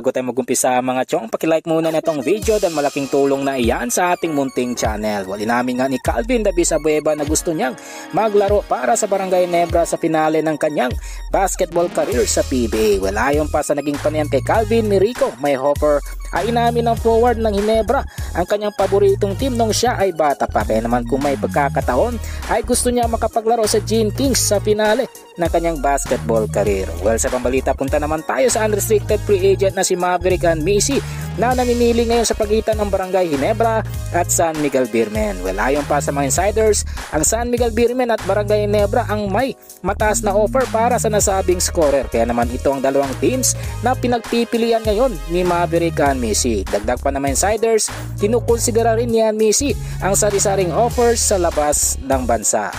Bago tayo mag-umpisa mga chong, pakilike muna na itong video dahil malaking tulong na iyan sa ating munting channel. Wali namin nga ni Calvin Davis Abueva na gusto niyang maglaro para sa Barangay Ginebra sa finale ng kanyang basketball career sa PBA. Ayon pa sa naging panayan kay Calvin ni Rico May Hopper ay inamin ng forward ng Ginebra ang kanyang paboritong team nung siya ay bata pa. Kaya naman kung may pagkakataon ay gusto niya makapaglaro sa Gene Kings sa finale ng kanyang basketball career. Well, sa pambalita punta naman tayo sa unrestricted free agent na si Maverick Misi na namimili ngayon sa pagitan ng Barangay Ginebra at San Miguel Beermen. Well, ayon pa sa mga insiders, ang San Miguel Beermen at Barangay Ginebra ang may mataas na offer para sa nasabing scorer. Kaya naman ito ang dalawang teams na pinagpipilian ngayon ni Maverick Misi. Dagdag pa naman insiders, kinukonsidera rin ni Misi ang sari-saring offers sa labas ng bansa.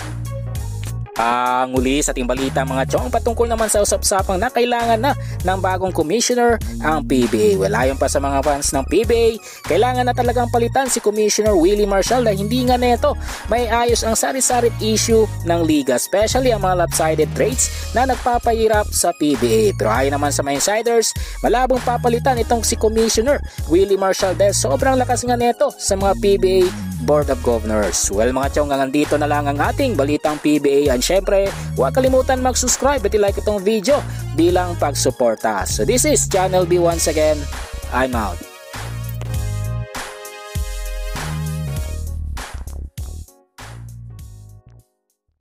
Uli sa ating balita mga chong, patungkol naman sa usap-usapang na kailangan na ng bagong commissioner ang PBA. Well, ayon pa sa mga fans ng PBA, kailangan na talagang palitan si Commissioner Willie Marshall dahil hindi nga neto may ayos ang sari-sarit issue ng liga, especially ang mga lopsided trades na nagpapahirap sa PBA. Pero ayon naman sa mga insiders, malabong papalitan itong si Commissioner Willie Marshall dahil sobrang lakas nga neto sa mga PBA Board of Governors. Well mga chong, hanggang dito na lang ang ating balitang PBA, and syempre huwag kalimutan mag-subscribe at i-like itong video bilang pagsuporta. So this is Channel B once again. I'm out.